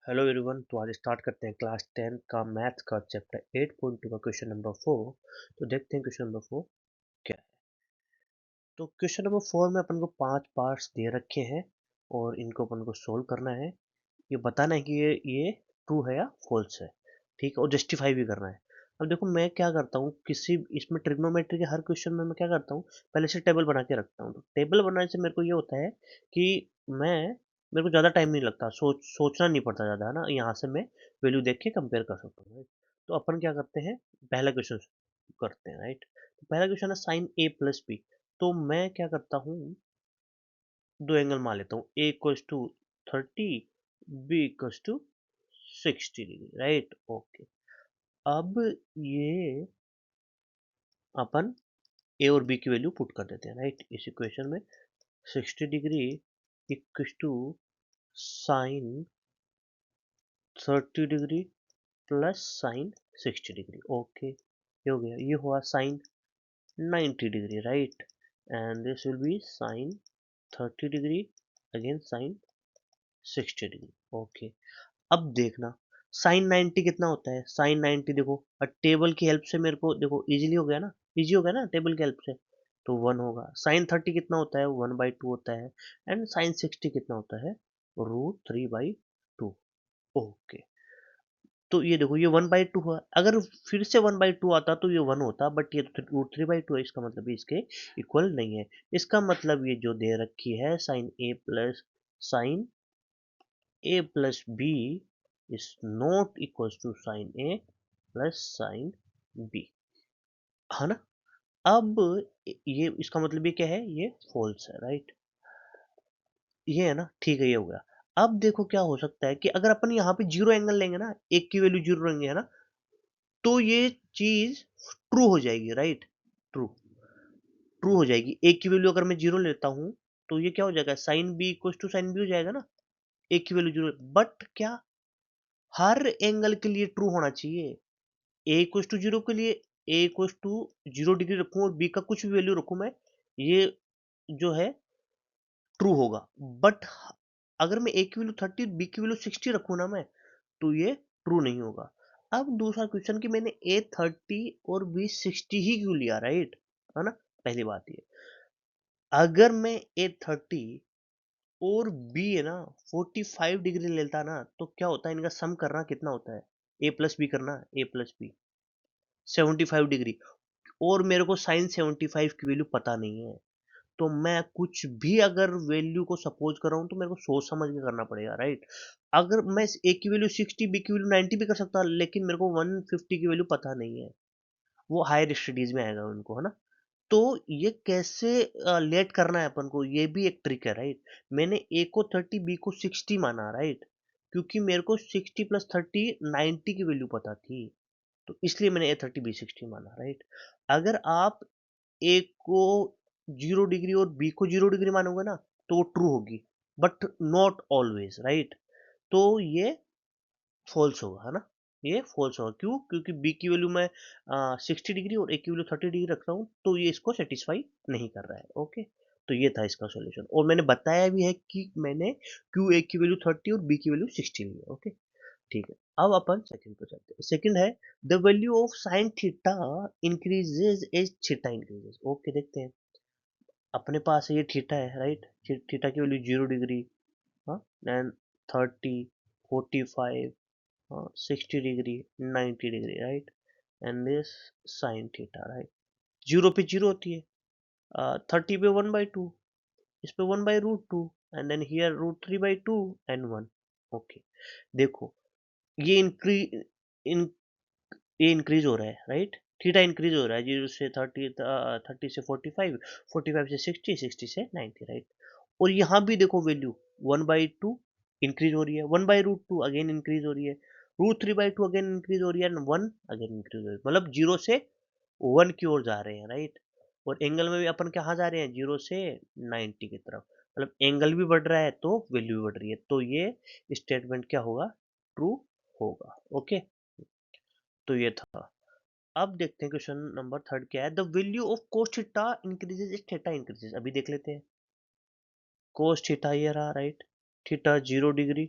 Hello everyone. तो आज start करते हैं क्लास 10 का मैथ का चैप्टर 8.2 का क्वेश्चन नंबर 4। तो देखते हैं क्वेश्चन नंबर 4 क्या है। तो क्वेश्चन नंबर 4 में अपन को 5 पार्ट्स दे रखे हैं और इनको अपन को सोल्व करना है। ये बताना है कि ये ट्रू है या फॉल्स है, ठीक है, और जस्टिफाई भी करना है। अब देखो मैं क्या करता हूँ, किसी इसमें ट्रिग्नोमेट्री के हर क्वेश्चन में मैं क्या करता हूँ, पहले से टेबल बना के रखता हूँ। तो टेबल बनाने से मेरे को ये होता है कि मैं मेरे को ज़्यादा टाइम नहीं लगता, सोचना नहीं पड़ता ज़्यादा, है ना। यहाँ से मैं वैल्यू देख के कंपेयर कर सकता हूँ, राइट। तो अपन क्या करते हैं, पहला क्वेश्चन करते हैं, राइट। तो पहला क्वेश्चन है साइन ए प्लस बी। तो मैं क्या करता हूँ, दो एंगल मान लेता हूँ, A equals to 30, B equals to 60 degree, right. Okay, अब ये अपन ए और बी की वैल्यू पुट कर देते हैं, राइट, इस इक्वेशन में। 60 degree equals to sine 30 degree plus sine 60 degree. Okay, ये हो गया। ये हुआ sine 90 degree, right. And this will be sine 30 degree again sine 60 degree. Okay, अब देखना साइन 90 कितना होता है। साइन 90 देखो, टेबल की हेल्प से मेरे को देखो इजीली हो गया ना, इजी हो गया ना टेबल की हेल्प से। तो 1 होगा। साइन 30 कितना होता है, 1/2 होता है। एंड साइन 60 कितना होता है, √3/2। ओके, तो ये देखो ये 1/2 हुआ। अगर फिर से 1/2 आता तो ये 1 होता, बट ये तो √3/2 है, इसका मतलब इसके इक्वल नहीं है। इसका मतलब ये जो दे रखी है sine a plus b is not equals to sin a plus sine b, है ना। अब ये इसका मतलब ये क्या है, ये फॉल्स है, राइट। ये है ना, ठीक है, ये हो गया। अब देखो क्या हो सकता है कि अगर अपन यहाँ पे जीरो एंगल लेंगे ना, एक की वैल्यू जीरो लेंगे, है ना, तो ये चीज ट्रू हो जाएगी, राइट। ट्रू ट्रू हो जाएगी। एक की वैल्यू अगर मैं जीरो लेता हूँ तो ये क्या हो जाएगा, sine B equal to sine B हो जाएगा ना। एक की वैल्यू जीरो, बट क्या हर एंगल के लिए ट्रू होना चाहिए। ए इक्वल्स टू जीरो के लिए ए इक्वल्स टू 0 डिग्री रखूं और बी का कुछ भी वैल्यू रखूं मैं, ये जो है ट्रू होगा। बट अगर मैं ए की वैल्यू 30 बी की वैल्यू 60 रखूं ना मैं, तो ये ट्रू नहीं होगा। अब दूसरा क्वेश्चन कि मैंने ए 30 और बी 60 ही क्यों लिया, राइट, है ना। पहली बात ये, अगर मैं ए 30 और बी है ना 45 डिग्री लेता ना, तो क्या होता है, इनका सम करना कितना होता है, ए प्लस बी करना, ए प्लस बी 75 डिग्री। और मेरे को साइन 75 की वैल्यू पता नहीं है। तो मैं कुछ भी अगर वैल्यू को सपोज कर रहा हूँ तो मेरे को सोच समझ के करना पड़ेगा, राइट। अगर मैं ए की वैल्यू 60 बी की वैल्यू 90 भी कर सकता, लेकिन मेरे को 150 की वैल्यू पता नहीं है। वो हायर स्टडीज में आएगा उनको, है ना। तो ये कैसे लेट करना है अपन को, ये भी एक ट्रिक है, राइट। मैंने ए को 30 बी को 60 माना, राइट, क्योंकि मेरे को 60 प्लस 30 90 की वैल्यू पता थी। तो इसलिए मैंने ए 30 बी 60 माना, राइट। अगर आप ए को 0 डिग्री और बी को 0 डिग्री मानोगे ना, तो वो ट्रू होगी, बट नॉट ऑलवेज, राइट। तो ये फॉल्स होगा, है ना। ये फॉल्स होगा, क्यों, क्योंकि बी की वैल्यू मैं 60 डिग्री और ए की वैल्यू 30 डिग्री रख रहा हूँ, तो ये इसको सेटिस्फाई नहीं कर रहा है। ओके, तो ये था इसका सॉल्यूशन, और मैंने बताया भी है कि मैंने क्यों ए की वैल्यू 30 और बी की वैल्यू 60 ली है। ओके, ठीक है। अब अपन सेकंड पे चलते हैं। सेकंड है the value of sine theta increases as theta increases. Okay, देखते हैं। अपने पास ये थीटा है, राइट। थीटा की वैल्यू 0 डिग्री, हाँ, देन 30, 45, हाँ, 60 degree, 90 degree, right. And this sine theta, right. Zero पे जीरो होती है, 30 पे 1/2, इस पे 1/√2, and then here √3/2 and 1। Okay, देखो ये इन ये इंक्रीज हो रहा है, राइट। थीटा इंक्रीज हो रहा है, 0 से 30, 30 से 45, 45 से 60, 60 से 90, राइट। और यहाँ भी देखो वैल्यू 1/2 इंक्रीज हो रही है, 1/√2 अगेन इंक्रीज हो रही है, √3/2 अगेन इंक्रीज हो रही है, एंड 1 अगेन इंक्रीज हो रही है। मतलब 0 से 1 की ओर जा रहे हैं, राइट। और एंगल में भी अपन कहाँ जा रहे हैं, 0 से 90 की तरफ। मतलब एंगल भी बढ़ रहा है तो वैल्यू भी बढ़ रही है, तो ये स्टेटमेंट क्या होगा, ट्रू होगा। ओके, तो ये था। अब देखते हैं क्वेश्चन नंबर थर्ड क्या है, the value of cos theta increases if theta increases. अभी देख लेते हैं। कोस थीटा ये रहा, राइट। थीटा 0 डिग्री,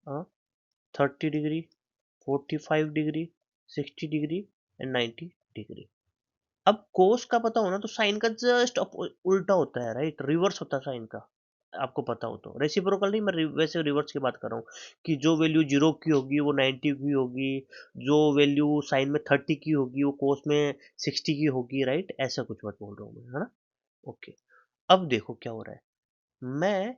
हाँ, 30 degree, 45 degree, 60 degree and 90 degree. अब कोस का पता हो ना तो साइन का जस्ट उल्टा होता है, राइट, रिवर्स होता है साइन का, आपको पता हो तो। रेसिप्रोकल नहीं, मैं वैसे रिवर्स की बात कर रहा हूँ कि जो वैल्यू 0 की होगी वो 90 की होगी, जो वैल्यू साइन में 30 की होगी वो कोस में 60 की होगी, राइट, ऐसा कुछ बात बोल रहा हूँ मैं, है ना। ओके, अब देखो क्या हो रहा है, मैं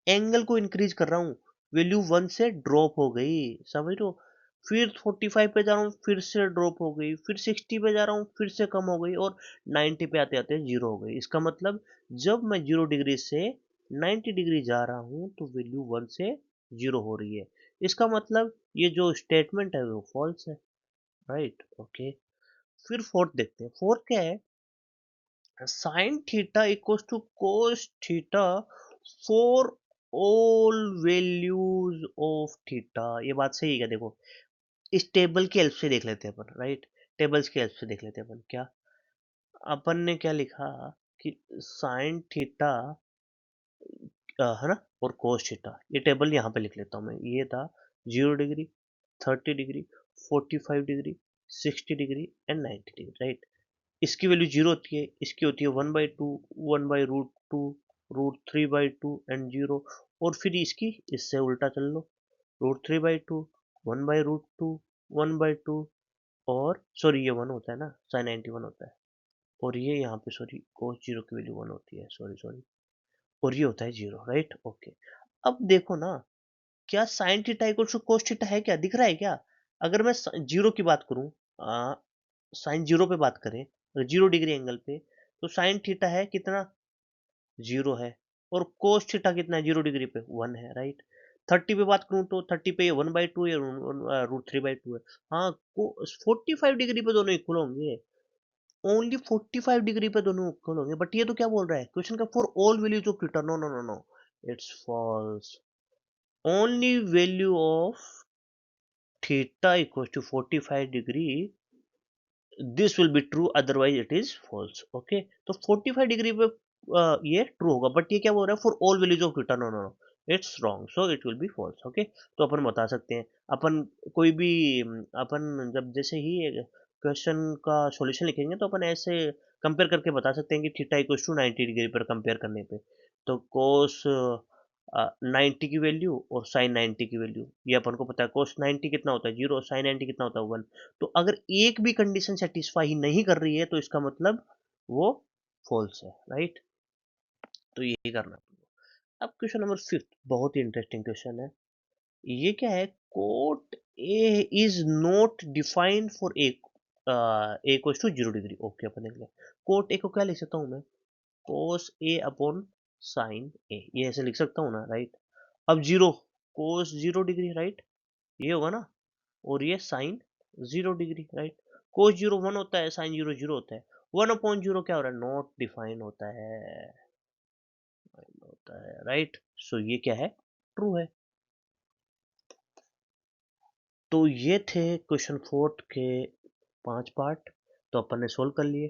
एंगल को इंक्रीज कर रहा हूँ, वैल्यू 1 से ड्रॉप हो गई, समझ रहे हो। फिर 45 पे जा रहा हूँ, फिर से ड्रॉप हो गई, फिर 60 पे जा रहा हूँ, फिर से कम हो गई, और 90 पे आते आते 0 हो गई। इसका मतलब जब मैं 0 डिग्री से 90 डिग्री जा रहा हूँ तो वैल्यू 1 से 0 हो रही है। इसका मतलब ये जो स्टेटमेंट है वो फॉल्स है, राइट। ओके, फिर फोर्थ देखते हैं। फोर्थ क्या है, sine theta equals to cos theta for all values of theta. ये बात सही है क्या? देखो, इस टेबल की हेल्प से देख लेते हैं अपन, राइट। टेबल्स की हेल्प से देख लेते हैं अपन। क्या अपन ने क्या लिखा कि साइन थीटा, है ना, और कोस थीटा, ये टेबल यहाँ पे लिख लेता हूँ मैं। ये था 0 degree, 30 degree, 45 degree, 60 degree and 90 degree, right. इसकी वैल्यू 0 होती है, इसकी होती है 1/2, 1/√2, √3/2 एंड 0। और फिर इसकी इससे उल्टा चल लो, √3/2, 1/√2, 1/2, और सॉरी ये 1 होता है ना, sin 90 1 होता है, और ये यहाँ पे सॉरी cos 0 की वैल्यू 1 होती है, सॉरी सॉरी, और ये होता है 0, राइट। ओके, अब देखो ना, क्या sin theta equal to cos theta है? क्या दिख रहा है क्या? अगर मैं 0 की बात करूँ, साइन 0 पे बात करें, 0 डिग्री एंगल पे, तो साइन थीटा है कितना? 0 है। और कोस थीटा कितना है 0 डिग्री पे? 1 है, राइट। 30 पे बात करूं तो 30 पे ये 1/2 या √3/2 है। हाँ, 45 डिग्री पे दोनों इक्वल होंगे, ओनली 45 डिग्री पे दोनों इक्वल होंगे। बट ये तो क्या बोल रहा है क्वेश्चन का, for all values of theta. No no no no, it's false. Only value of theta equal to 45 degree, this will be true, otherwise it is false. Okay, तो 45 डिग्री पे ये ट्रू होगा, बट ये क्या बोल रहा है, for all values of theta. No no no, it's wrong, so it will be false. Okay, तो अपन बता सकते हैं, अपन कोई भी अपन जब जैसे ही क्वेश्चन का सॉल्यूशन लिखेंगे तो अपन ऐसे कंपेयर करके बता सकते हैं कि थीटा इक्वल्स टू 90 डिग्री पर कंपेयर करने पे, तो कोस 90 की वैल्यू और साइन 90 की वैल्यू, ये अपन को पता है। कोस 90 कितना होता है 0, साइन 90 कितना होता है 1। तो अगर एक भी कंडीशन सेटिस्फाई नहीं कर रही है तो इसका मतलब वो फॉल्स है, राइट। तो यही करना। अब क्वेश्चन नंबर 5, बहुत ही इंटरेस्टिंग क्वेश्चन है। ये क्या है, cot A is not defined for A equals to 0 degree. Okay, अपन देख लें। कोट ए को क्या लिख सकता हूँ मैं, कोस ए अपॉन साइन ए, ये ऐसे लिख सकता हूँ ना, राइट। अब 0, कोस 0 डिग्री, राइट, ये होगा ना, और ये साइन 0 डिग्री, राइट। कोस 0 1 होता है, साइन 0 0 होता है। 1/0 क्या हो रहा है, नॉट डिफाइन होता है, राइट। सो ये क्या है, ट्रू है। तो ये थे क्वेश्चन 4 के 5 पार्ट, तो अपन ने सोल्व कर लिए।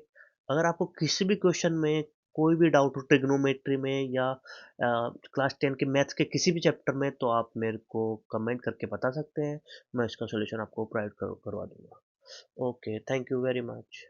अगर आपको किसी भी क्वेश्चन में कोई भी डाउट हो, ट्रिग्नोमेट्री में या क्लास 10 के मैथ्स के किसी भी चैप्टर में, तो आप मेरे को कमेंट करके बता सकते हैं, मैं इसका सॉल्यूशन आपको प्रोवाइड करवा दूंगा। Okay, thank you very much.